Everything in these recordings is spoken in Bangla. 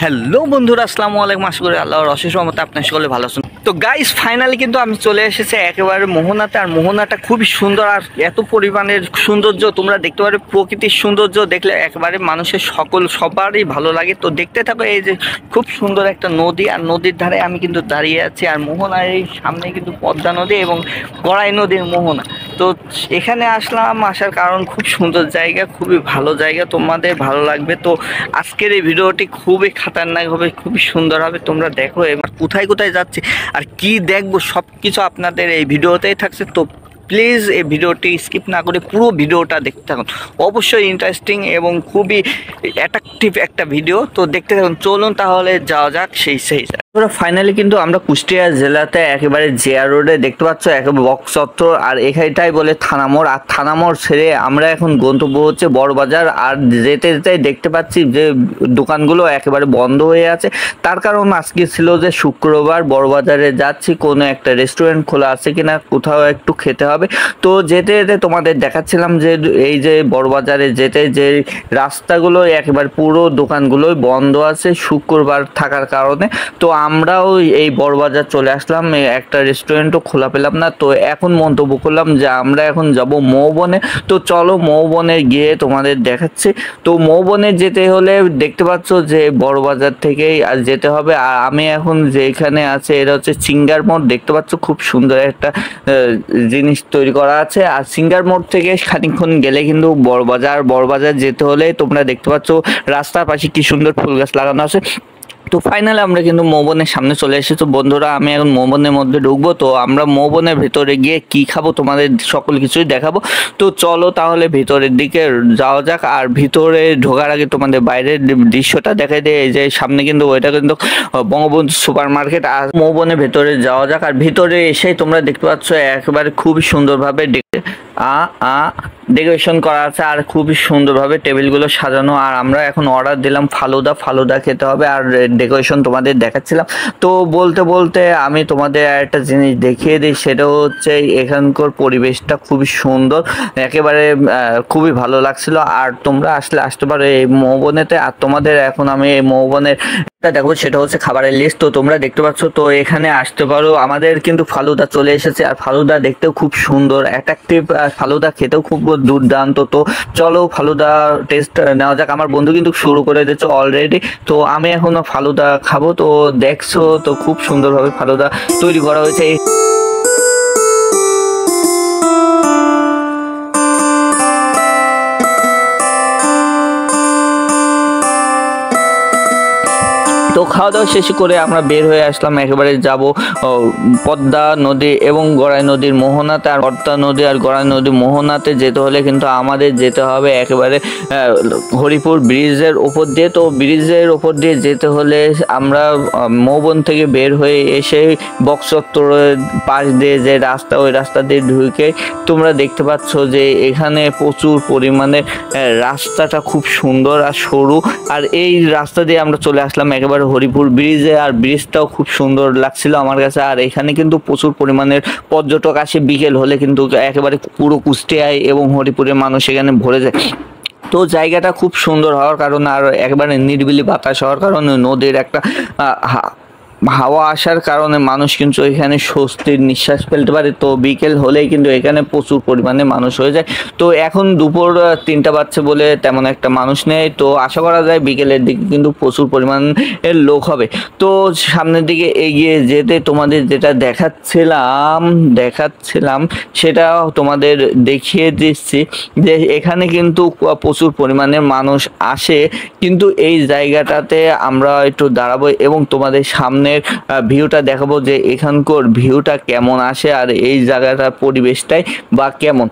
হ্যালো বন্ধুরা, আসসালামু আলাইকুম। আশা করি আল্লাহর অশেষ রহমতে আপনার সকলে ভালো আছেন। তো গাইস, ফাইনালি কিন্তু আমি চলে এসেছি একেবারে মোহনাতে। আর মোহনাটা খুবই সুন্দর, আর এত পরিমাণের সৌন্দর্য তোমরা দেখতে পারো। প্রকৃতির সৌন্দর্য দেখলে একেবারে মানুষের সবারই ভালো লাগে। তো দেখতে থাকো। এই যে খুব সুন্দর একটা নদী, আর নদীর ধারে আমি কিন্তু দাঁড়িয়ে আছি। আর মোহনার এই সামনে কিন্তু পদ্মা নদী এবং গড়াই নদীর মোহনা। তো এখানে আসার কারণ খুব সুন্দর জায়গা, খুবই ভালো জায়গা, তোমাদের ভালো লাগবে। তো আজকের এই ভিডিওটি খুবই খাতারনাক হবে, খুবই সুন্দর হবে। তোমরা দেখো এবার কোথায় কোথায় যাচ্ছি আর কি দেখবো, সব কিছু আপনাদের এই ভিডিওতেই থাকছে। তো প্লিজ এই ভিডিওটি স্কিপ না করে পুরো ভিডিওটা দেখতে থাকুন। অবশ্যই ইন্টারেস্টিং এবং খুবই অ্যাট্রাকটিভ একটা ভিডিও। তো দেখতে থাকুন। চলুন তাহলে যাওয়া যাক সেই ফাইনালি কিন্তু আমরা কুষ্টিয়া জেলাতে একেবারে জিয়া রোডে দেখতে পাচ্ছ, একেবারে বক্স চত্বর। আর এখানটাই বলে থানামোড়। আর থানামোড় ছেড়ে আমরা এখন গন্তব্য হচ্ছে বড়বাজার। আর যেতে যেতে দেখতে পাচ্ছি যে দোকানগুলো একেবারে বন্ধ হয়ে আছে। তার কারণ আজকে ছিল যে শুক্রবার, বড়বাজারে যাচ্ছি, কোনো একটা রেস্টুরেন্ট খোলা আছে কিনা, কোথাও একটু খেতে হবে। তো যেতে যেতে তোমাদের দেখাচ্ছিলাম যে এই যে বড়বাজারে যেতে যে রাস্তাগুলো একেবারে পুরো দোকানগুলোই বন্ধ আছে শুক্রবার থাকার কারণে। তো আমরাও এই বড়বাজার চলে আসলাম, একটা রেস্টুরেন্টও খোলা পেলাম না। তো এখন মন্তব্য করলাম যে আমরা এখন যাব মৌবনে। তো চলো মৌবনে গিয়ে তোমাদের দেখাচ্ছি। তো মৌবনে যেতে হলে দেখতে পাচ্ছ যে বড়বাজার থেকেই যেতে হবে। আর আমি এখন যেখানে আছে এটা হচ্ছে সিঙ্গার মোড়। দেখতে পাচ্ছ খুব সুন্দর একটা জিনিস তৈরি করা আছে। আর সিঙ্গার মোড় থেকে খানিকক্ষণ গেলে কিন্তু বড়বাজার যেতে হলে তোমরা দেখতে পাচ্ছ রাস্তার পাশে কি সুন্দর ফুল গাছ লাগানো আছে। তো ফাইনালি আমরা কিন্তু মৌবনের সামনে চলে এসেছি বন্ধুরা। আমি এখন মৌবনের মধ্যে ঢুকবো। তো আমরা মৌবনের ভেতরে গিয়ে কি খাবো তোমাদের সকল কিছুই দেখাবো। তো চলো তাহলে ভিতরের দিকে যাওয়া যাক। আর ভিতরে ঢোকার আগে তোমাদের বাইরের দৃশ্যটা দেখাই দেয়। এই যে সামনে কিন্তু ওইটা কিন্তু বঙ্গবন্ধু সুপার মার্কেট। আর মৌবনের ভেতরে যাওয়া যাক। আর ভিতরে এসেই তোমরা দেখতে পাচ্ছ একেবারে খুবই সুন্দরভাবে ডেকোরেশন করা আছে, আর খুবই সুন্দরভাবে টেবিলগুলো সাজানো। আর আমরা এখন অর্ডার দিলাম ফালুদা খেতে হবে। আর ডেকোরেশন তোমাদের দেখাচ্ছিলাম। তো বলতে বলতে আমি তোমাদের একটা জিনিস দেখিয়ে দিই, সেটা হচ্ছে এখানকার পরিবেশটা খুবই সুন্দর, একেবারে খুবই ভালো লাগছিল। আর তোমরা আসতে পারো এই মৌবনেতে। আর তোমাদের এখন আমি এই মৌবনের দেখো, সেটা হচ্ছে খাবারের লিস্ট। তো তোমরা দেখতে পাচ্ছ, তো এখানে আসতে পারো। আমাদের কিন্তু ফালুদা চলে এসেছে। আর ফালুদা দেখতেও খুব সুন্দর, অ্যাট্রাকটিভ। ফালুদা খেতেও খুব দুর্দান্ত। তো চলো ফালুদা টেস্ট নেওয়া যাক। আমার বন্ধু কিন্তু শুরু করে দিয়েছে অলরেডি। তো আমি এখনো ফালুদা খাবো। তো দেখছো তো খুব সুন্দরভাবে ফালুদা তৈরি করা হয়েছে। তো খাওয়া দাওয়া শেষ করে আমরা বের হয়ে আসলাম, একেবারে যাব পদ্মা নদী এবং গড়াই নদীর মোহনাতে। আর পদ্মা নদী আর গড়াই নদীর মোহনাতে যেতে হলে কিন্তু আমাদের যেতে হবে একেবারে হরিপুর ব্রিজের ওপর দিয়ে। তো ব্রিজের ওপর দিয়ে যেতে হলে আমরা মৌবন থেকে বের হয়ে এসে বক্স চত্বরের পাশ দিয়ে যে রাস্তা, ওই রাস্তা দিয়ে ঢুকে তোমরা দেখতে পাচ্ছ যে এখানে প্রচুর পরিমাণে রাস্তাটা খুব সুন্দর আর সরু। আর এই রাস্তা দিয়ে আমরা চলে আসলাম একেবারে হরিপুর ব্রিজে। আর ব্রিজটাও খুব সুন্দর লাগছিল আমার কাছে। আর এখানে কিন্তু প্রচুর পরিমাণের পর্যটক আসে। বিকেল হলে কিন্তু একেবারে পুরো কুষ্টিয়ায় এবং হরিপুরের মানুষ এখানে ভরে যায়। তো জায়গাটা খুব সুন্দর হওয়ার কারণে আর একেবারে নিরিবিলি বাতাস হওয়ার কারণে নদীর একটা হাওয়া আসার কারণে মানুষ কিন্তু এখানে স্বস্তির নিঃশ্বাস ফেলতে পারে। তো বিকেল হলেই কিন্তু এখানে প্রচুর পরিমাণে মানুষ হয়ে যায়। তো এখন দুপুর 3টা বাজছে বলে তেমন একটা মানুষ নেই। তো আশা করা যায় বিকেলের দিকে কিন্তু প্রচুর পরিমাণের লোক হবে। তো সামনের দিকে এগিয়ে যেতে তোমাদের যেটা দেখাচ্ছিলাম সেটা তোমাদের দেখিয়ে দিচ্ছি যে এখানে কিন্তু প্রচুর পরিমাণে মানুষ আসে। কিন্তু এই জায়গাটাতে আমরা একটু দাঁড়াবো এবং তোমাদের সামনে ভিউটা দেখাবো যে এখানকার ভিউটা কেমন আসে আর এই জায়গাটার পরিবেশটাই বা কেমন।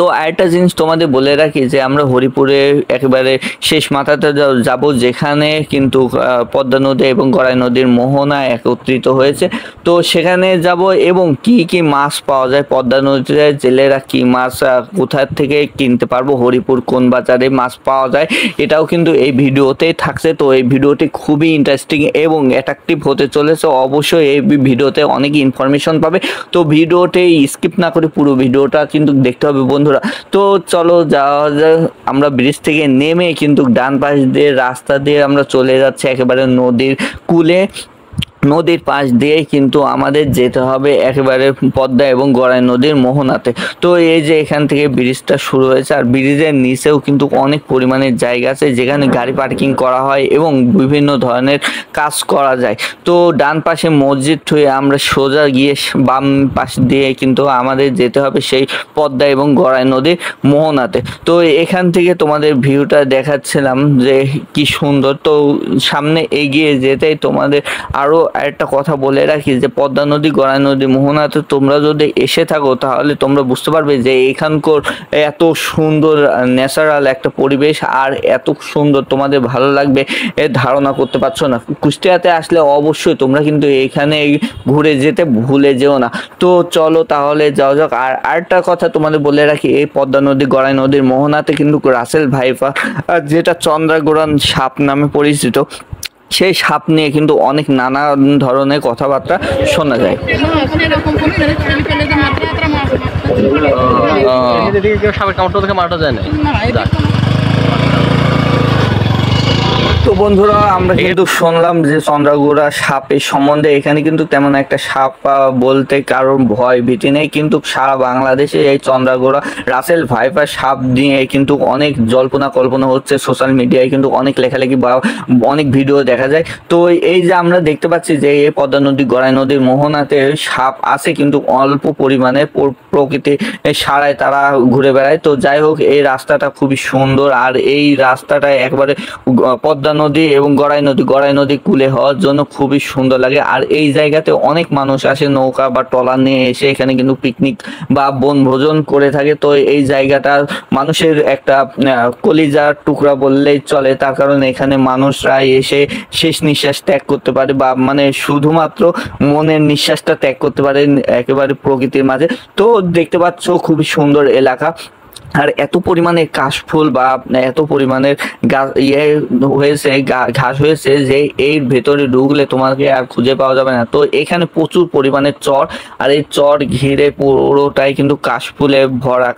তো আরেকটা জিনিস তোমাদের বলে রাখি যে আমরা হরিপুরে একেবারে শেষ মাথাতে যাব, যেখানে কিন্তু পদ্মা নদী এবং গড়াই নদীর মোহনা একত্রিত হয়েছে। তো সেখানে যাব এবং কি কি মাছ পাওয়া যায়, পদ্মা নদীতে জেলেরা কি মাছ কোথা থেকে কিনতে পারবো, হরিপুর কোন বাজারে মাছ পাওয়া যায়, এটাও কিন্তু এই ভিডিওতেই থাকছে। তো এই ভিডিওটি খুবই ইন্টারেস্টিং এবং অ্যাট্রাকটিভ হতে চলেছে। অবশ্যই এই ভিডিওতে অনেক ইনফরমেশন পাবে। তো ভিডিওটি স্কিপ না করে পুরো ভিডিওটা কিন্তু দেখতে হবে বন্ধু। বন্ধুরা। তো চলো যাওয়া যাক। আমরা ব্রিজ থেকে নেমে কিন্তু ডান পাশ দিয়ে রাস্তা দিয়ে আমরা চলে যাচ্ছি একেবারে নদীর কূলে। নদীর পাশ দিয়ে কিন্তু আমাদের যেতে হবে একেবারে পদ্মা এবং গড়াই নদীর মোহনাতে। তো এই যে এখান থেকে ব্রিজটা শুরু হয়েছে, আর ব্রিজের নিচেও কিন্তু অনেক পরিমাণের জায়গা আছে যেখানে গাড়ি পার্কিং করা হয় এবং বিভিন্ন ধরনের কাজ করা যায়। তো ডান পাশে মসজিদ হয়ে আমরা সোজা গিয়ে বাম পাশ দিয়ে কিন্তু আমাদের যেতে হবে সেই পদ্মা এবং গড়াই নদীর মোহনাতে। তো এখান থেকে তোমাদের ভিউটা দেখাচ্ছিলাম যে কি সুন্দর। তো সামনে এগিয়ে যেতেই তোমাদের আরও একটা কথা বলে রাখি যে পদ্মা নদী, গড়াই নদী, মোহনাতে তোমরা যদি এসে থাকো তাহলে তোমরা বুঝতে পারবে যে এখানকার এত সুন্দর ন্যাচারাল একটা পরিবেশ আর এত সুন্দর তোমাদের ভালো লাগবে এর ধারণা করতে পারছো না। কুষ্টিয়াতে আসলে অবশ্যই তোমরা কিন্তু এখানে ঘুরে যেতে ভুলে যেও না। তো চলো তাহলে যাওয়া যাক। আর আরেকটা কথা তোমাদের বলে রাখি, এই পদ্মা নদী, গড়াই নদীর মোহনাতে কিন্তু রাসেল ভাইপা যেটা চন্দ্রাগোড়ান সাপ নামে পরিচিত, সেই সাপ নিয়ে কিন্তু অনেক নানা ধরনের কথাবার্তা শোনা যায়। সাপের কামড় থেকে মারাটা যায় না। তো বন্ধুরা আমরা কিন্তু শুনলাম যে চন্দ্রাগোড়া সাপের সম্বন্ধে। এখানে কিন্তু তেমন একটা সাপ বলতে কারোর ভয় ভীতি নেই, কিন্তু সারা বাংলাদেশে এই চন্দ্রাগোড়া রাসেল ভাইপার সাপ নিয়ে কিন্তু অনেক জল্পনা কল্পনা হচ্ছে। সোশ্যাল মিডিয়ায় কিন্তু অনেক লেখালেখি বা অনেক ভিডিও দেখা যায়। তো এই যে আমরা দেখতে পাচ্ছি যে এই পদ্মা নদী, গড়াই নদীর মোহনাতে সাপ আছে কিন্তু অল্প পরিমাণে, প্রকৃতি সারায় তারা ঘুরে বেড়ায়। তো যাই হোক, এই রাস্তাটা খুবই সুন্দর আর এই রাস্তাটা একবারে পদ্মা নদী এবং গড়াই নদী কূলে হওয়ার জন্য খুবই সুন্দর লাগে। আর এই জায়গাতে অনেক মানুষ আসে নৌকা বা ট্রলার নিয়ে এসে এখানে কিন্তু পিকনিক বা বনভোজন করে থাকে। তো এই জায়গাটা মানুষের একটা কলিজার টুকরা বললেই চলে, তার কারণে এখানে মানুষরা এসে শেষ নিঃশ্বাস ত্যাগ করতে পারে বা মানে শুধুমাত্র মনের নিঃশ্বাসটা ত্যাগ করতে পারে একেবারে প্রকৃতির মাঝে। তো দেখতে পাচ্ছ খুবই সুন্দর এলাকা। আর এত পরিমাণে কাশফুল বা এত পরিমাণের হয়েছে, ঘাস হয়েছে যে এর ভেতরে ঢুকলে তোমাকে আর খুঁজে পাওয়া যাবে না। তো এখানে প্রচুর পরিমাণে চর, আর এই চর ঘিরে পুরোটাই কিন্তু কাশফুলে ভরা,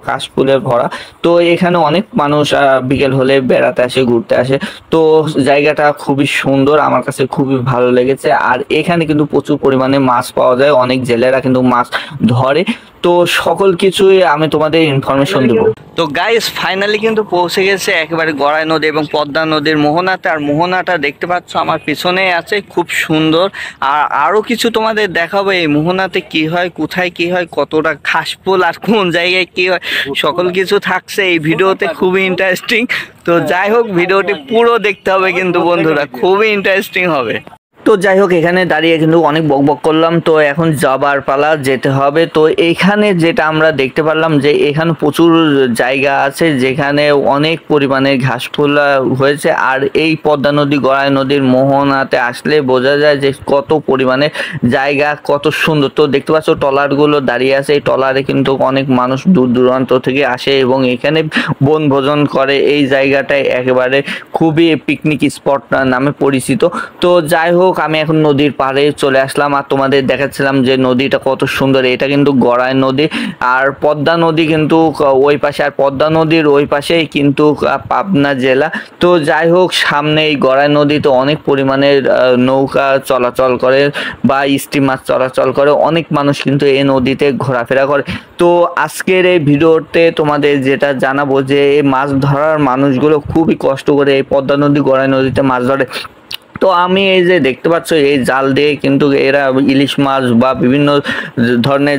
কাশফুলে ভরা। তো এখানে অনেক মানুষ বিকেল হলে বেড়াতে আসে, ঘুরতে আসে। তো জায়গাটা খুবই সুন্দর, আমার কাছে খুবই ভালো লেগেছে। আর এখানে কিন্তু প্রচুর পরিমাণে মাছ পাওয়া যায়, অনেক জেলেরা কিন্তু মাছ ধরে। তো সকল কিছুই আমি তোমাদের ইনফরমেশন দেবো। তো গাইস ফাইনালি কিন্তু পৌঁছে গেছে একেবারে গড়াই নদী এবং পদ্মা নদীর মোহনাতে। আর মোহনাটা দেখতে পাচ্ছ আমার পিছনে আছে, খুব সুন্দর। আর আরও কিছু তোমাদের দেখাবো এই মোহনাতে কি হয়, কোথায় কি হয়, কতটা ঘাসফুল আর কোন জায়গায় কি হয়, সকল কিছু থাকছে এই ভিডিওতে। খুবই ইন্টারেস্টিং। তো যাই হোক, ভিডিওটি পুরো দেখতে হবে কিন্তু বন্ধুরা, খুবই ইন্টারেস্টিং হবে। তো যাই হোক, এখানে দাঁড়িয়ে কিন্তু অনেক বকবক করলাম। তো এখন যাবার পালা, যেতে হবে। তো এইখানে যেটা আমরা দেখতে পারলাম যে এখানে প্রচুর জায়গা আছে যেখানে অনেক পরিমাণে ঘাসফুল হয়েছে। আর এই পদ্মা নদী, গড়াই নদীর মোহনাতে আসলে বোঝা যায় যে কত পরিমাণে জায়গা, কত সুন্দর। তো দেখতে পাচ্ছ ট্রলারগুলো দাঁড়িয়ে আছে, এই ট্রলারে কিন্তু অনেক মানুষ দূর দূরান্ত থেকে আসে এবং এখানে বনভোজন করে। এই জায়গাটায় একেবারে খুবই পিকনিক স্পট নামে পরিচিত। তো যাই হোক, আমি এখন নদীর পাড়ে চলে আসলাম আর তোমাদের দেখাচ্ছিলাম যে নদীটা কত সুন্দর। এটা কিন্তু গড়াই নদী আর পদ্মা নদী কিন্তু ওই পাশে, আর পদ্মা নদীর ওই পাশেই কিন্তু পাবনা জেলা। তো যাই হোক, সামনে এই গড়াই নদীতে অনেক পরিমাণে নৌকা চলাচল করে বা স্টিমার চলাচল করে। অনেক মানুষ কিন্তু এই নদীতে ঘোরাফেরা করে। তো আজকের এই ভিডিওতে তোমাদের যেটা জানাবো যে এই মাছ ধরার মানুষগুলো খুবই কষ্ট করে এই পদ্মা নদী, গড়াই নদীতে মাছ ধরে। তো আমি এই যে দেখতে পাচ্ছ এই জাল দিয়ে কিন্তু এরা ইলিশ মাছ বা বিভিন্ন ধরনের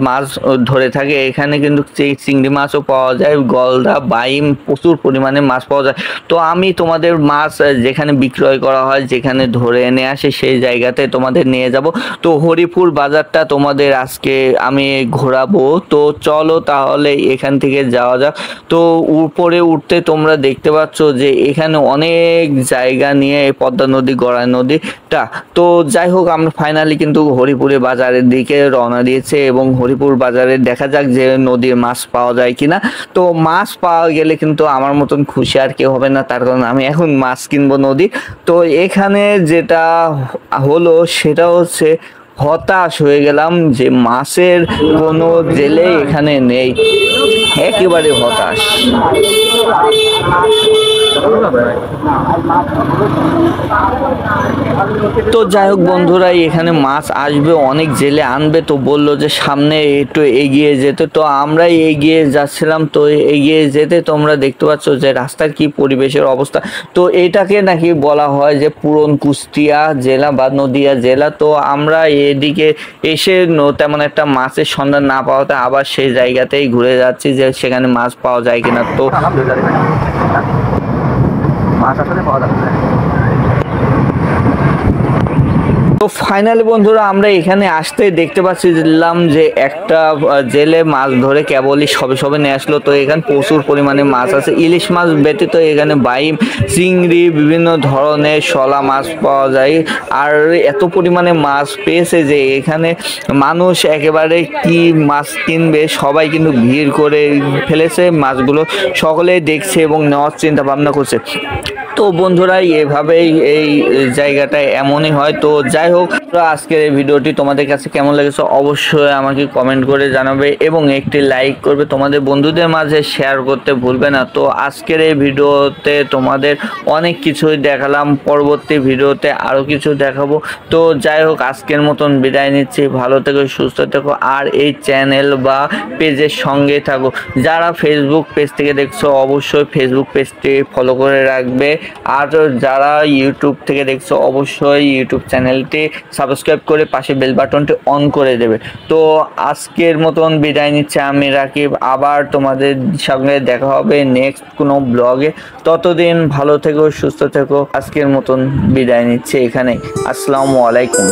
মাছ ধরে থাকে। এখানে কিন্তু চিংড়ি মাছও পাওয়া যায়, গলদা, বাইম, প্রচুর পরিমাণে মাছ পাওয়া যায়। তো আমি তোমাদের মাছ যেখানে বিক্রয় করা হয়, যেখানে ধরে এনে আসে, সেই জায়গাতে তোমাদের নিয়ে যাব। তো হরিপুর বাজারটা তোমাদের আজকে আমি ঘোরাবো। তো চলো তাহলে এখান থেকে যাওয়া যাক। তো উপরে উঠতে তোমরা দেখতে পাচ্ছ যে এখানে অনেক জায়গা নিয়ে পদ্মা নদী, গড়াই নদীটা। তো যাই হোক, আমরা ফাইনালি কিন্তু হরিপুরে বাজারের দিকে রওনা দিয়েছে এবং হরিপুর বাজারে দেখা যাক যে নদীর মাছ পাওয়া যায় কিনা। তো মাছ পাওয়া গেলে কিন্তু আমার মতন খুশি আর কেউ হবে না, তার কারণ আমি এখন মাছ কিনবো নদী। তো এখানে যেটা হলো সেটা হচ্ছে হতাশ হয়ে গেলাম যে মাছের কোনো জেলে এখানে নেই, একেবারে হতাশ। তো যাই হোক বন্ধুরা, এখানে মাছ আসবে, অনেক জেলে আনবে, তো বললো যে সামনে একটু এগিয়ে যেতে। তো আমরাই এগিয়ে যাচ্ছিলাম। তো এগিয়ে যেতে তোমরা দেখতে পাচ্ছ যে রাস্তার কি পরিবেশের অবস্থা। তো এটাকে নাকি বলা হয় যে পুরন কুষ্টিয়া জেলা বা নদিয়া জেলা। তো আমরা এদিকে এসে তেমন একটা মাছের সন্ধান না পাওয়াতে আবার সেই জায়গাতেই ঘুরে যাচ্ছি যে সেখানে মাছ পাওয়া যায় কিনা। তো মাছ আসলে পাওয়া যাচ্ছে। তো ফাইনালি বন্ধুরা, আমরা এখানে আসতে দেখতে পাচ্ছিলাম যে একটা জেলে মাছ ধরে কেবলই সবে নিয়ে আসলো। তো এখানে প্রচুর পরিমাণে মাছ আছে, ইলিশ মাছ ব্যতীত এখানে বাইম, চিংড়ি, বিভিন্ন ধরনের শলা মাছ পাওয়া যায়। আর এত পরিমাণে মাছ পেয়েছে যে এখানে মানুষ একেবারে কি মাছ কিনবে সবাই কিন্তু ভিড় করে ফেলেছে। মাছগুলো সকলেই দেখছে এবং নেওয়ার চিন্তা ভাবনা করছে। তো বন্ধুরা, এভাবেই এই জায়গাটায় এমনই হয়। তো যাই হোক, আজকের এই ভিডিওটি তোমাদের কাছে কেমন লেগেছে অবশ্যই আমাকে কমেন্ট করে জানাবে এবং একটি লাইক করবে, তোমাদের বন্ধুদের মাঝে শেয়ার করতে ভুলবে না। তো আজকের এই ভিডিওতে তোমাদের অনেক কিছুই দেখালাম, পরবর্তী ভিডিওতে আরও কিছু দেখাবো। তো যাই হোক, আজকের মতন বিদায় নিচ্ছি। ভালো থেকো, সুস্থ থেকো, আর এই চ্যানেল বা পেজের সঙ্গে থাকো। যারা ফেসবুক পেজ থেকে দেখছো অবশ্যই ফেসবুক পেজটি ফলো করে রাখবে, আর যারা ইউটিউব থেকে দেখছো অবশ্যই ইউটিউব চ্যানেলটি সাবস্ক্রাইব করে পাশে বেল বাটনটি অন করে দেবে। তো আজকের মতন বিদায় নিচ্ছে আমি রাকিব, আবার তোমাদের সঙ্গে দেখা হবে নেক্সট কোনো ব্লগে। ততদিন ভালো থেকো, সুস্থ থেকো। আজকের মতন বিদায় নিচ্ছে এখানে। আসসালামু আলাইকুম।